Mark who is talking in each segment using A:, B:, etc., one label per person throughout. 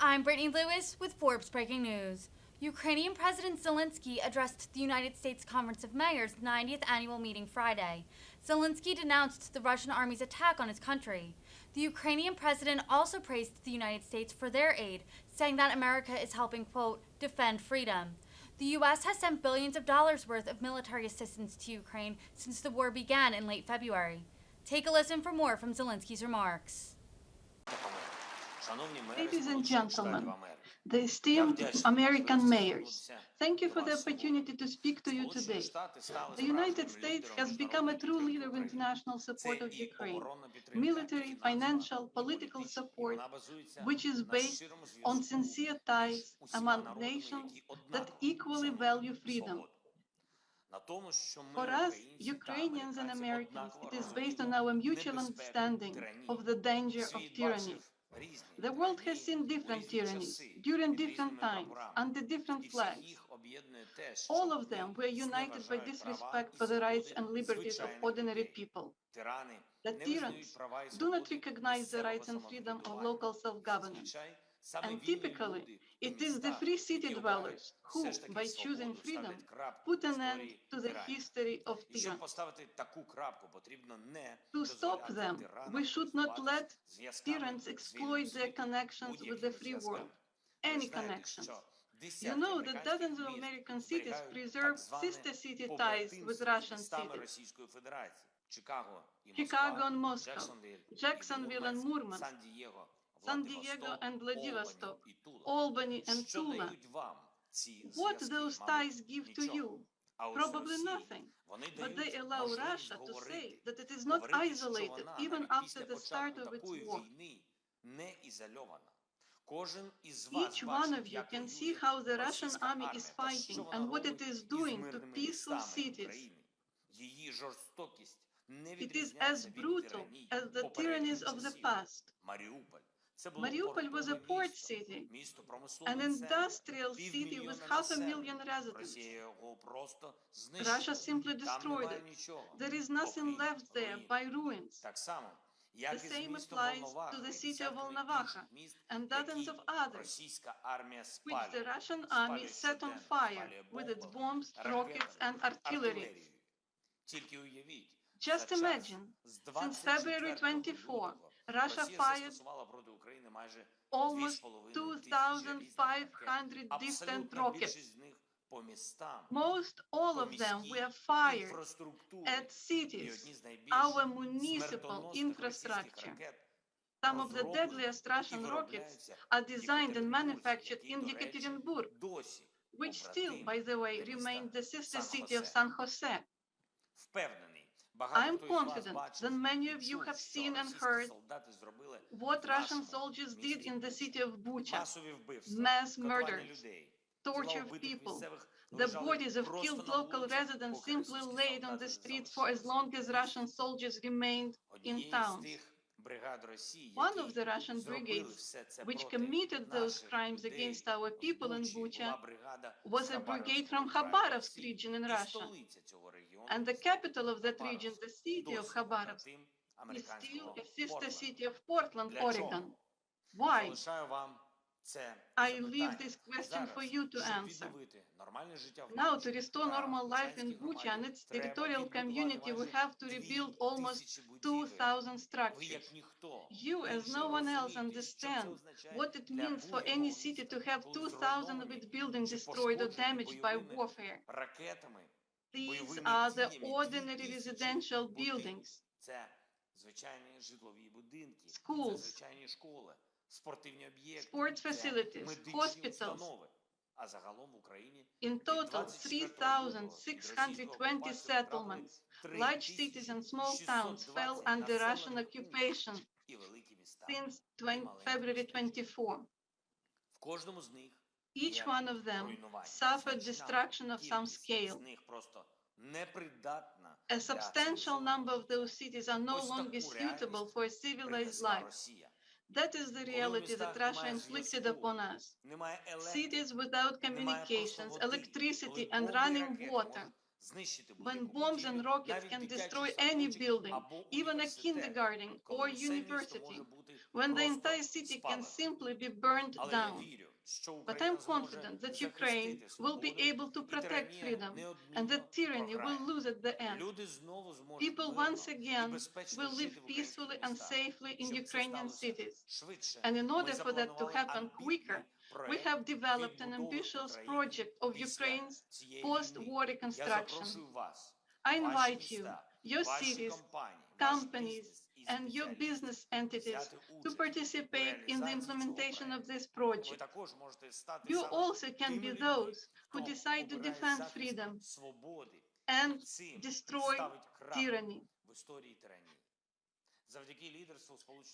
A: I'm Brittany Lewis with Forbes Breaking News. Ukrainian President Zelensky addressed the United States Conference of Mayors' 90th annual meeting Friday. Zelensky denounced the Russian army's attack on his country. The Ukrainian president also praised the United States for their aid, saying that America is helping, quote, defend freedom. The U.S. has sent billions of dollars worth of military assistance to Ukraine since the war began in late February. Take a listen for more from Zelensky's remarks.
B: Ladies and gentlemen, the esteemed American mayors, thank you for the opportunity to speak to you today. The United States has become a true leader of international support of Ukraine, military, financial, political support, which is based on sincere ties among nations that equally value freedom. For us, Ukrainians and Americans, it is based on our mutual understanding of the danger of tyranny. The world has seen different tyrannies during different times, under different flags. All of them were united by disrespect for the rights and liberties of ordinary people. The tyrants do not recognize the rights and freedom of local self-governance. And typically, it is the free city dwellers who, by choosing freedom, put an end to the history of tyrants. To stop them, we should not let tyrants exploit their connections with the free world, any connections. You know that dozens of American cities preserve sister city ties with Russian cities. Chicago and Moscow, Jacksonville and Murmansk, San Diego and Vladivostok, Albany and Tula. What those ties give to you? Probably nothing, but they allow Russia to say that it is not isolated even after the start of its war. Each one of you can see how the Russian army is fighting and what it is doing to peaceful cities. It is as brutal as the tyrannies of the past. Mariupol was a port city, an industrial city with 500,000 residents. Russia simply destroyed it. There is nothing left there by ruins. The same applies to the city of Volnovakha and dozens of others, which the Russian army set on fire with its bombs, rockets, and artillery. Just imagine, since February 24, Russia fired almost 2,500 distant rockets. Most all of them were fired at cities, our municipal infrastructure. Some of the deadliest Russian rockets are designed and manufactured in Yekaterinburg, which still, by the way, remains the sister city of San Jose. I am confident that many of you have seen and heard what Russian soldiers did in the city of Bucha: mass murders, torture of people. The bodies of killed local residents simply laid on the streets for as long as Russian soldiers remained in towns. One of the Russian brigades which committed those crimes against our people in Bucha was a brigade from Khabarovsk region in Russia. And the capital of that region, the city of Khabarovsk, is still a sister city of Portland, Oregon. Why? I leave this question for you to answer. Now, to restore normal life in Bucha and its territorial community, we have to rebuild almost 2,000 structures. You, as no one else, understand what it means for any city to have 2,000 of its buildings destroyed or damaged by warfare. These are the ordinary residential buildings, schools, sports facilities, hospitals. In total, 3,620 settlements, large cities and small towns fell under Russian occupation since February 24. Each one of them suffered destruction of some scale. A substantial number of those cities are no longer suitable for a civilized life. That is the reality that Russia inflicted upon us. Cities without communications, electricity, and running water. When bombs and rockets can destroy any building, even a kindergarten or university, when the entire city can simply be burned down. But I'm confident that Ukraine will be able to protect freedom and that tyranny will lose at the end. People once again will live peacefully and safely in Ukrainian cities. And in order for that to happen quicker, we have developed an ambitious project of Ukraine's post-war reconstruction. I invite you, your cities, companies, and your business entities to participate in the implementation of this project. You also can be those who decide to defend freedom and destroy tyranny.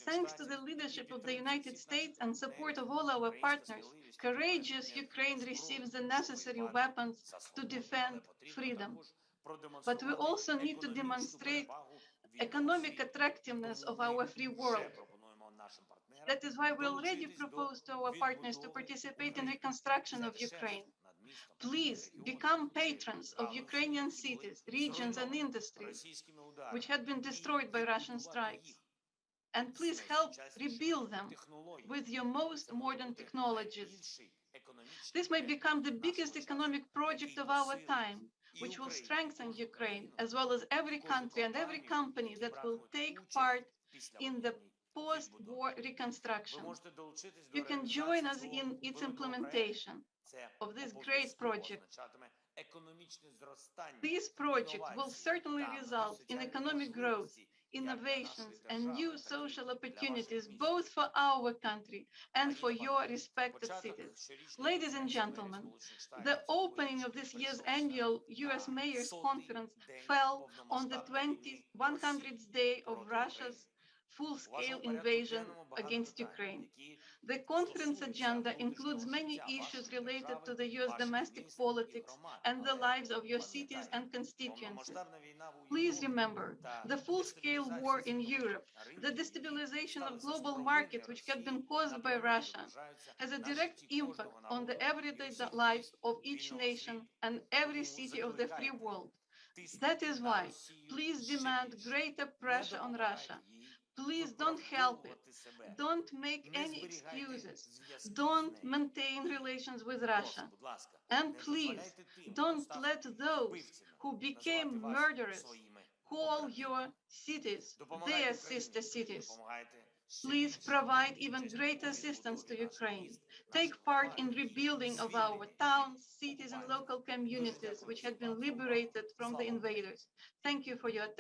B: Thanks to the leadership of the United States and support of all our partners, courageous Ukraine receives the necessary weapons to defend freedom. But we also need to demonstrate economic attractiveness of our free world. That is why we already proposed to our partners to participate in reconstruction of Ukraine. Please become patrons of Ukrainian cities, regions, and industries which had been destroyed by Russian strikes. And please help rebuild them with your most modern technologies. This may become the biggest economic project of our time, which will strengthen Ukraine, as well as every country and every company that will take part in the post-war reconstruction. You can join us in its implementation of this great project. This project will certainly result in economic growth, innovations, and new social opportunities, both for our country and for your respected cities. Ladies and gentlemen, the opening of this year's annual US Mayors Conference fell on the 100th day of Russia's full-scale invasion against Ukraine. The conference agenda includes many issues related to the US domestic politics and the lives of your cities and constituencies. Please remember, the full-scale war in Europe, the destabilization of global markets which had been caused by Russia, has a direct impact on the everyday life of each nation and every city of the free world. That is why, please demand greater pressure on Russia. Please don't help it. Don't make any excuses. Don't maintain relations with Russia. And please, don't let those who became murderers call your cities their sister cities. Please provide even greater assistance to Ukraine. Take part in rebuilding of our towns, cities, and local communities which had been liberated from the invaders. Thank you for your attention.